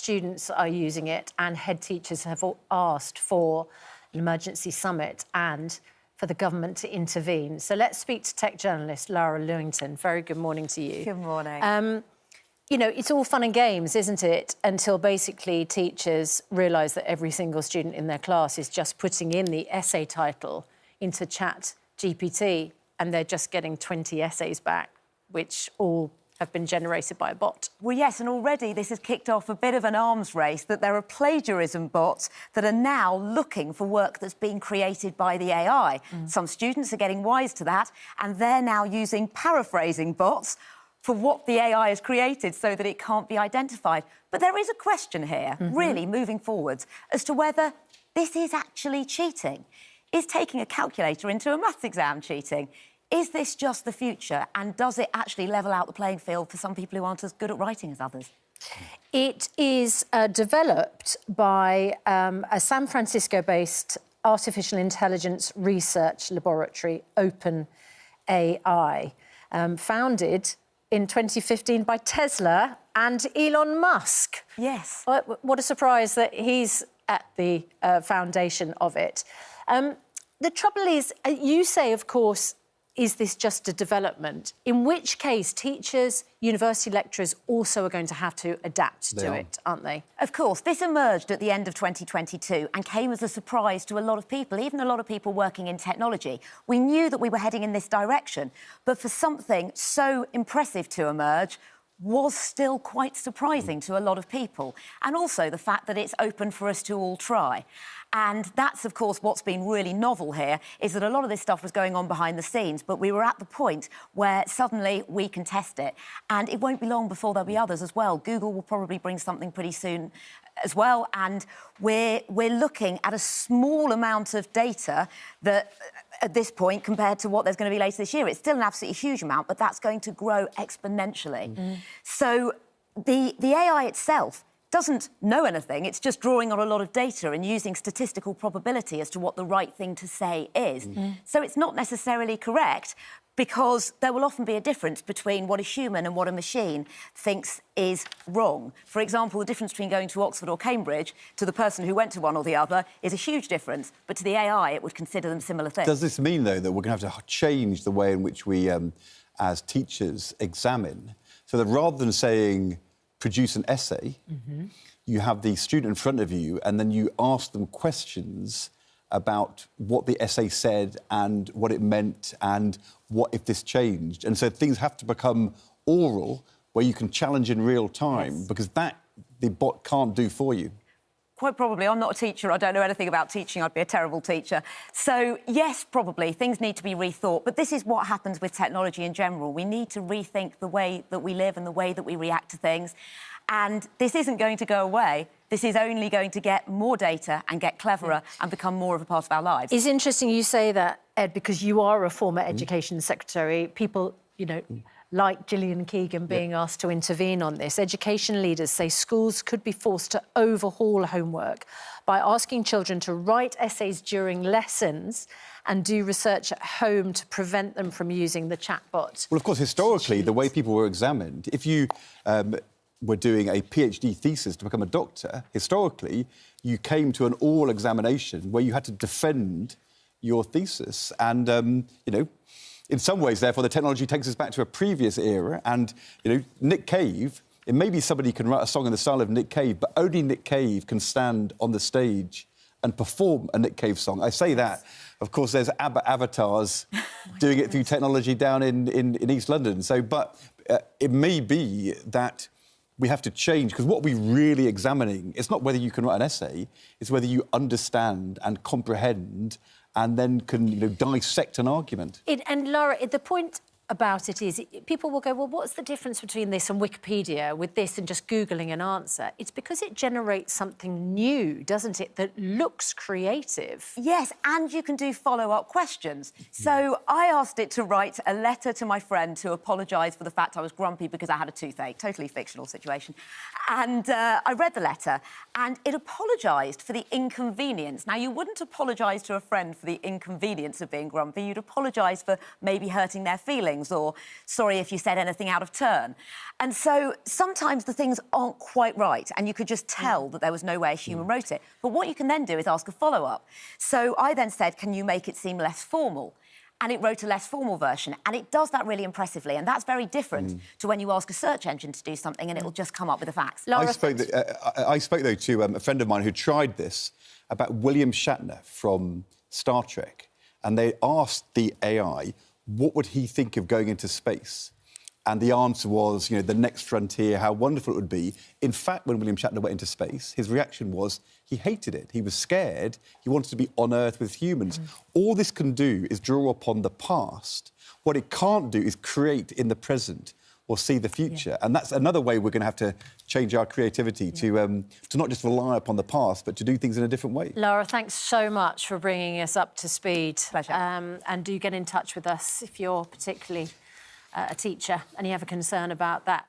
students are using it, and head teachers have all asked for an emergency summit and for the government to intervene. So let's speak to tech journalist Lara Lewington. Very good morning to you. Good morning. You know, it's all fun and games, isn't it? Until basically teachers realise that every single student in their class is just putting in the essay title into ChatGPT, and they're just getting 20 essays back, which all have been generated by a bot. Well, yes, and already this has kicked off a bit of an arms race, that there are plagiarism bots that are now looking for work that's been created by the AI. Some students are getting wise to that, and they're now using paraphrasing bots for what the AI has created so that it can't be identified. But there is a question here, really, moving forwards, as to whether this is actually cheating. Is taking a calculator into a maths exam cheating? Is this just the future, and does it actually level out the playing field for some people who aren't as good at writing as others? It is developed by a San Francisco-based artificial intelligence research laboratory, OpenAI, founded in 2015 by Tesla and Elon Musk. Yes. What a surprise that he's at the foundation of it. The trouble is, you say, of course, is this just a development? In which case, teachers, university lecturers also are going to have to adapt to it, aren't they? Of course. This emerged at the end of 2022 and came as a surprise to a lot of people, even a lot of people working in technology. We knew that we were heading in this direction, but for something so impressive to emerge was still quite surprising to a lot of people. And also the fact that it's open for us to all try. And that's, of course, what's been really novel here, is that a lot of this stuff was going on behind the scenes, but we were at the point where suddenly we can test it. And it won't be long before there'll be others as well. Google will probably bring something pretty soon as well. And we're looking at a small amount of data that, at this point, compared to what there's going to be later this year, it's still an absolutely huge amount, but that's going to grow exponentially. So the AI itself doesn't know anything. It's just drawing on a lot of data and using statistical probability as to what the right thing to say is. So it's not necessarily correct, because there will often be a difference between what a human and what a machine thinks is wrong. For example, the difference between going to Oxford or Cambridge to the person who went to one or the other is a huge difference, but to the AI, it would consider them similar things. Does this mean, though, that we're going to have to change the way in which we, as teachers, examine? So that rather than saying, produce an essay, you have the student in front of you, and then you ask them questions about what the essay said and what it meant and what if this changed. And so things have to become oral, where you can challenge in real time, because that the bot can't do for you. Quite probably. I'm not a teacher. I don't know anything about teaching. I'd be a terrible teacher. So, yes, probably, things need to be rethought. But this is what happens with technology in general. We need to rethink the way that we live and the way that we react to things. And this isn't going to go away. This is only going to get more data and get cleverer and become more of a part of our lives. It's interesting you say that, Ed, because you are a former Education Secretary. People, you know, like Gillian Keegan being asked to intervene on this. Education leaders say schools could be forced to overhaul homework by asking children to write essays during lessons and do research at home to prevent them from using the chatbot. Well, of course, historically, the way people were examined, if you were doing a PhD thesis to become a doctor, historically, you came to an oral examination where you had to defend your thesis. And, you know, in some ways, therefore, the technology takes us back to a previous era. And, you know, Nick Cave, it may be somebody can write a song in the style of Nick Cave, but only Nick Cave can stand on the stage and perform a Nick Cave song. I say that. Of course, there's avatars doing it through technology down in East London. So, but it may be that we have to change, because what we're really examining, it's not whether you can write an essay, it's whether you understand and comprehend and then can, you know, dissect an argument. And Lara, the point about it is, people will go, well, what's the difference between this and Wikipedia, with this and just Googling an answer? It's because it generates something new, doesn't it, that looks creative. Yes, and you can do follow-up questions. So I asked it to write a letter to my friend to apologise for the fact I was grumpy because I had a toothache. Totally fictional situation. And I read the letter, and it apologised for the inconvenience. Now, you wouldn't apologise to a friend for the inconvenience of being grumpy. You'd apologise for maybe hurting their feelings. things, or sorry if you said anything out of turn. And so sometimes the things aren't quite right, and you could just tell that there was no way a human wrote it. But what you can then do is ask a follow-up. So I then said, can you make it seem less formal? And it wrote a less formal version, and it does that really impressively, and that's very different to when you ask a search engine to do something and it'll just come up with the facts. Laura, I spoke, though, to a friend of mine who tried this about William Shatner from Star Trek, and they asked the AI what would he think of going into space. And the answer was, you know, the next frontier, how wonderful it would be. In fact, when William Shatner went into space, his reaction was he hated it. He was scared. He wanted to be on Earth with humans. All this can do is draw upon the past. What it can't do is create in the present or see the future. And that's another way we're going to have to change our creativity to not just rely upon the past, but to do things in a different way. Laura, thanks so much for bringing us up to speed. Pleasure. And do get in touch with us if you're particularly a teacher and you have a concern about that.